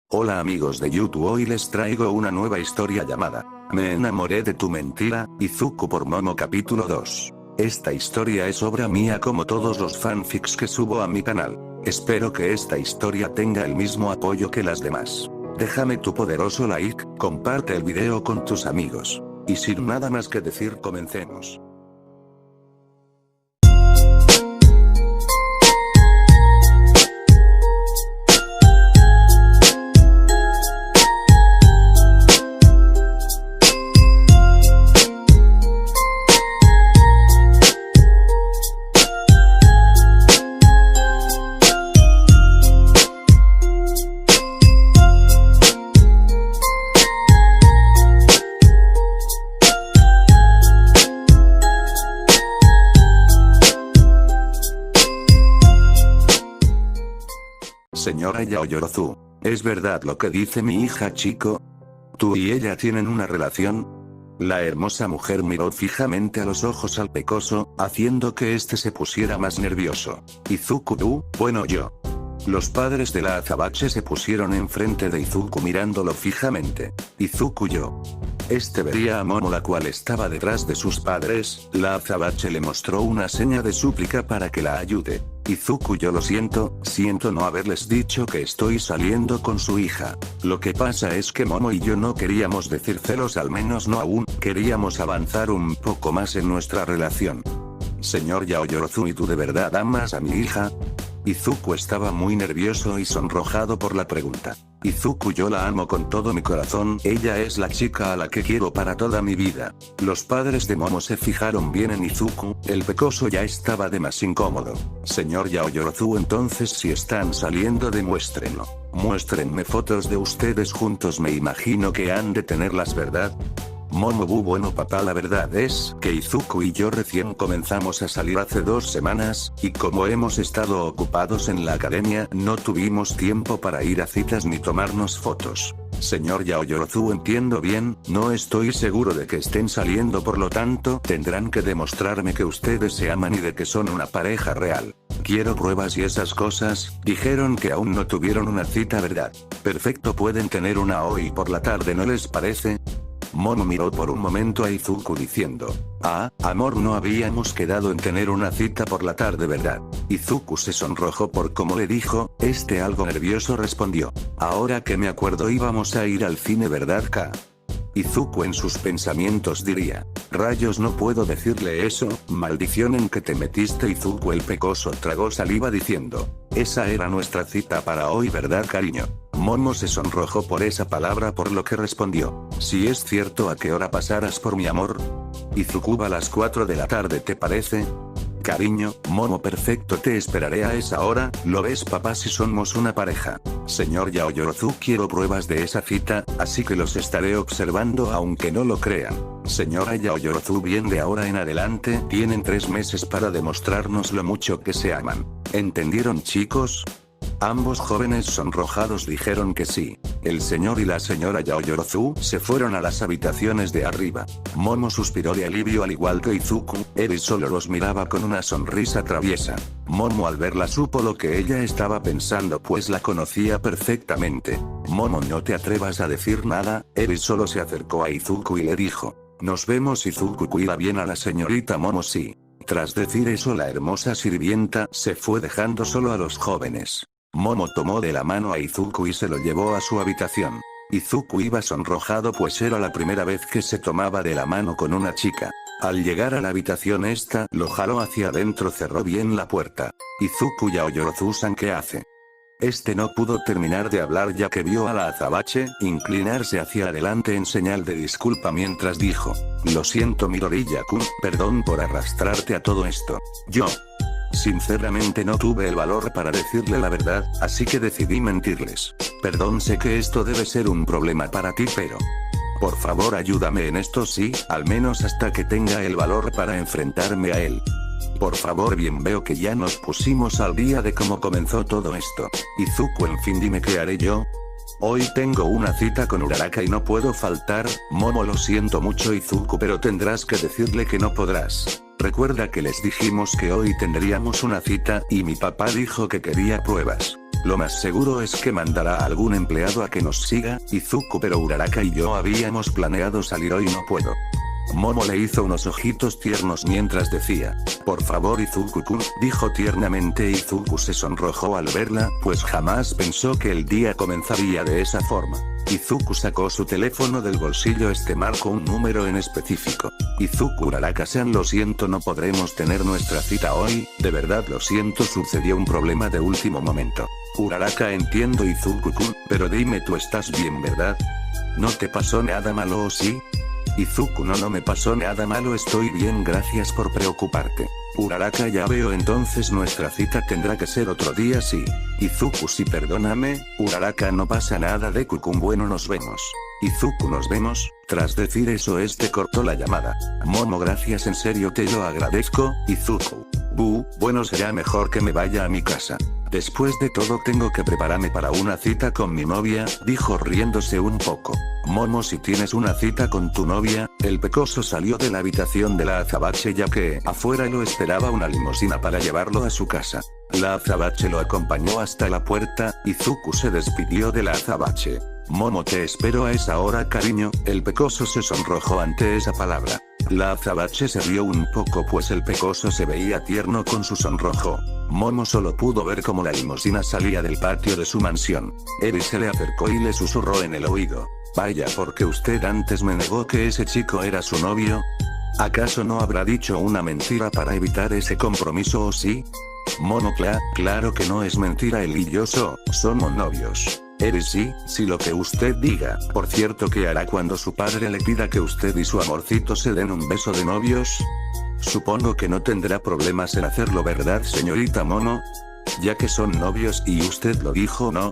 Hola amigos de YouTube, hoy les traigo una nueva historia llamada Me enamoré de tu mentira, Izuku por Momo capítulo 2. Esta historia es obra mía como todos los fanfics que subo a mi canal. Espero que esta historia tenga el mismo apoyo que las demás. Déjame tu poderoso like, comparte el video con tus amigos. Y sin nada más que decir, comencemos. Señora Yaoyorozu, ¿es verdad lo que dice mi hija chico? ¿Tú y ella tienen una relación? La hermosa mujer miró fijamente a los ojos al pecoso, haciendo que éste se pusiera más nervioso. Izuku, bueno yo. Los padres de la azabache se pusieron enfrente de Izuku mirándolo fijamente. Izuku yo. Este vería a Momo, la cual estaba detrás de sus padres. La azabache le mostró una seña de súplica para que la ayude. Izuku, yo lo siento no haberles dicho que estoy saliendo con su hija. Lo que pasa es que Momo y yo no queríamos decir celos, al menos no aún, queríamos avanzar un poco más en nuestra relación. Señor Yaoyorozu, ¿y tú de verdad amas a mi hija? Izuku estaba muy nervioso y sonrojado por la pregunta. Izuku, yo la amo con todo mi corazón, ella es la chica a la que quiero para toda mi vida. Los padres de Momo se fijaron bien en Izuku, el pecoso ya estaba de más incómodo. Señor Yaoyorozu, entonces si están saliendo, demuéstrenlo. Muéstrenme fotos de ustedes juntos, me imagino que han de tenerlas, ¿verdad? Momo, bueno papá, la verdad es que Izuku y yo recién comenzamos a salir hace 2 semanas, y como hemos estado ocupados en la academia, no tuvimos tiempo para ir a citas ni tomarnos fotos. Señor Yaoyorozu, entiendo bien, no estoy seguro de que estén saliendo, por lo tanto, tendrán que demostrarme que ustedes se aman y de que son una pareja real. Quiero pruebas y esas cosas. Dijeron que aún no tuvieron una cita, ¿verdad? Perfecto, pueden tener una hoy por la tarde, ¿no les parece? Momo miró por un momento a Izuku diciendo, amor, no habíamos quedado en tener una cita por la tarde, ¿verdad? Izuku se sonrojó por cómo le dijo, algo nervioso respondió, ahora que me acuerdo íbamos a ir al cine, ¿verdad K? Izuku en sus pensamientos diría, rayos, no puedo decirle eso, maldición, ¿en que te metiste? Izuku el pecoso tragó saliva diciendo, esa era nuestra cita para hoy, ¿verdad cariño? Momo se sonrojó por esa palabra, por lo que respondió, si es cierto, ¿a qué hora pasarás por mi amor? Izuku, a las 4 de la tarde, ¿te parece? Cariño, Momo, perfecto, te esperaré a esa hora, ¿lo ves papá? Si somos una pareja. Señor Yaoyorozu, quiero pruebas de esa cita, así que los estaré observando aunque no lo crean. Señora Yaoyorozu, bien, de ahora en adelante tienen 3 meses para demostrarnos lo mucho que se aman. ¿Entendieron, chicos? Ambos jóvenes sonrojados dijeron que sí. El señor y la señora Yaoyorozu se fueron a las habitaciones de arriba. Momo suspiró de alivio al igual que Izuku, Eri solo los miraba con una sonrisa traviesa. Momo al verla supo lo que ella estaba pensando, pues la conocía perfectamente. Momo, no te atrevas a decir nada. Eri solo se acercó a Izuku y le dijo, nos vemos Izuku, cuida bien a la señorita Momo. Sí. Tras decir eso, la hermosa sirvienta se fue dejando solo a los jóvenes. Momo tomó de la mano a Izuku y se lo llevó a su habitación. Izuku iba sonrojado, pues era la primera vez que se tomaba de la mano con una chica. Al llegar a la habitación, esta lo jaló hacia adentro, cerró bien la puerta. Izuku, Yaoyorozu-san, ¿qué hace? Este no pudo terminar de hablar ya que vio a la azabache inclinarse hacia adelante en señal de disculpa mientras dijo, lo siento Midoriya-kun, perdón por arrastrarte a todo esto. Yo sinceramente no tuve el valor para decirle la verdad, así que decidí mentirles. Perdón, sé que esto debe ser un problema para ti, pero por favor ayúdame en esto, sí, al menos hasta que tenga el valor para enfrentarme a él. Por favor, bien, veo que ya nos pusimos al día de cómo comenzó todo esto. Izuku, en fin, dime qué haré yo. Hoy tengo una cita con Uraraka y no puedo faltar. Momo, lo siento mucho Izuku, pero tendrás que decirle que no podrás. Recuerda que les dijimos que hoy tendríamos una cita, y mi papá dijo que quería pruebas. Lo más seguro es que mandará a algún empleado a que nos siga, Izuku, pero Uraraka y yo habíamos planeado salir hoy y no puedo. Momo le hizo unos ojitos tiernos mientras decía, por favor Izuku-kun, dijo tiernamente. Izuku se sonrojó al verla, pues jamás pensó que el día comenzaría de esa forma. Izuku sacó su teléfono del bolsillo, marcó un número en específico. Izuku: Uraraka-san, lo siento, no podremos tener nuestra cita hoy, de verdad lo siento, sucedió un problema de último momento. Uraraka: entiendo Izuku-kun, pero dime, tú estás bien, ¿verdad? ¿No te pasó nada malo o sí? Izuku: no me pasó nada malo, estoy bien, gracias por preocuparte. Uraraka: ya veo, entonces nuestra cita tendrá que ser otro día, sí. Izuku: sí, perdóname. Uraraka: no pasa nada, Deku-kun, bueno, nos vemos. Izuku: nos vemos. Tras decir eso, cortó la llamada. Momo: gracias, en serio te lo agradezco, Izuku. Bueno, será mejor que me vaya a mi casa. Después de todo tengo que prepararme para una cita con mi novia, dijo riéndose un poco. Momo: si tienes una cita con tu novia. El pecoso salió de la habitación de la azabache ya que afuera lo esperaba una limusina para llevarlo a su casa. La azabache lo acompañó hasta la puerta. Izuku se despidió de la azabache. Momo: te espero a esa hora, cariño. El pecoso se sonrojó ante esa palabra. La azabache se rió un poco, pues el pecoso se veía tierno con su sonrojo. Momo solo pudo ver cómo la limusina salía del patio de su mansión. Eri se le acercó y le susurró en el oído: vaya, porque usted antes me negó que ese chico era su novio. ¿Acaso no habrá dicho una mentira para evitar ese compromiso o sí? Momo: claro que no es mentira, él y yo somos novios. Eri: sí, lo que usted diga. Por cierto, ¿qué hará cuando su padre le pida que usted y su amorcito se den un beso de novios? Supongo que no tendrá problemas en hacerlo, ¿verdad, señorita Momo? Ya que son novios y usted lo dijo, ¿no?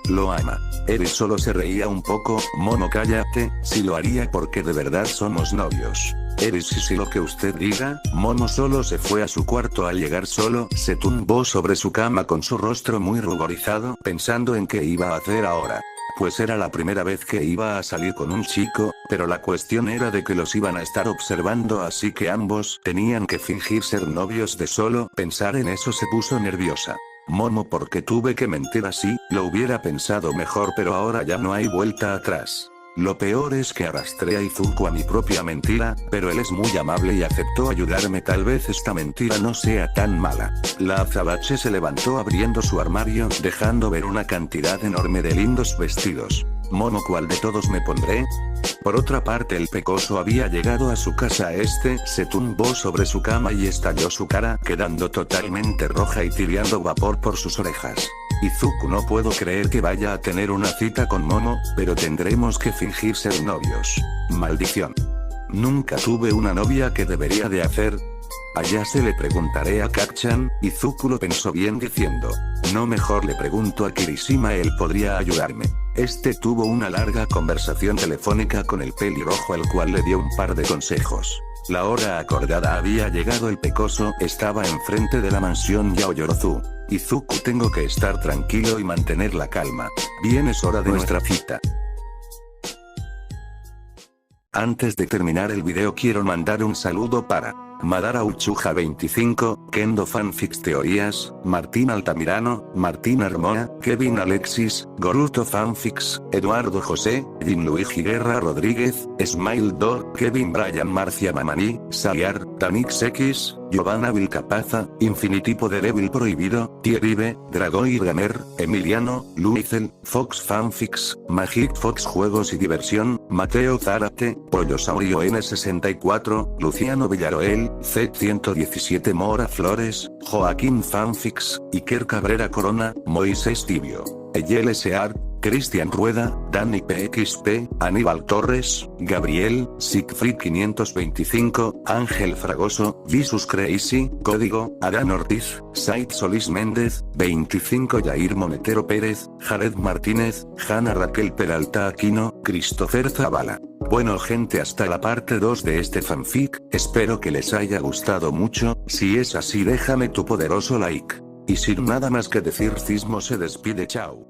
Lo ama. Eri solo se reía un poco. Momo: cállate, sí lo haría porque de verdad somos novios. Eri: sí, lo que usted diga. Momo solo se fue a su cuarto. Al llegar solo, se tumbó sobre su cama con su rostro muy ruborizado, pensando en qué iba a hacer ahora. Pues era la primera vez que iba a salir con un chico, pero la cuestión era de que los iban a estar observando, así que ambos tenían que fingir ser novios. De solo pensar en eso se puso nerviosa. Momo: ¿por qué tuve que mentir así? Lo hubiera pensado mejor, pero ahora ya no hay vuelta atrás. Lo peor es que arrastré a Izuku a mi propia mentira, pero él es muy amable y aceptó ayudarme. Tal vez esta mentira no sea tan mala. La azabache se levantó abriendo su armario, dejando ver una cantidad enorme de lindos vestidos. Momo: ¿cuál de todos me pondré? Por otra parte, el pecoso había llegado a su casa. Se tumbó sobre su cama y estalló su cara, quedando totalmente roja y tirando vapor por sus orejas. Izuku: no puedo creer que vaya a tener una cita con Momo, pero tendremos que fingir ser novios. Maldición. Nunca tuve una novia, ¿qué debería de hacer? Allá se le preguntaré a Kacchan. Izuku lo pensó bien diciendo: no, mejor le pregunto a Kirishima, él podría ayudarme. Tuvo una larga conversación telefónica con el pelirrojo, al cual le dio un par de consejos. La hora acordada había llegado. El pecoso estaba enfrente de la mansión Yaoyorozu. Izuku: tengo que estar tranquilo y mantener la calma. Bien, es hora de nuestra cita. Antes de terminar el video, quiero mandar un saludo para Madara Uchuja 25, Kendo Fanfics Teorías, Martín Altamirano, Martín Armoa, Kevin Alexis, Goruto Fanfics, Eduardo José, Jim Luigi Guerra Rodríguez, Smile Do, Kevin Bryan Marcia Mamani, Sayar, Tanix X, Giovanna Vilcapaza, Infinity Poder Evil Prohibido, Tieribe, Dragoir Gamer, Emiliano, Luizel, Fox Fanfics, Magic Fox Juegos y Diversión, Mateo Zárate, Pollosaurio N64, Luciano Villaroel, Z117 Mora Flores, Joaquín Fanfics, Iker Cabrera Corona, Moisés Tibio, Eyel S.A.R., Cristian Rueda, Dani PXP, Aníbal Torres, Gabriel, Siegfried 525, Ángel Fragoso, Jesus Crazy, Código, Adán Ortiz, Said Solís Méndez, 25 Yair Monetero Pérez, Jared Martínez, Hanna Raquel Peralta Aquino, Christopher Zavala. Bueno gente, hasta la parte 2 de este fanfic, espero que les haya gustado mucho. Si es así, déjame tu poderoso like. Y sin nada más que decir, Cismo se despide, chao.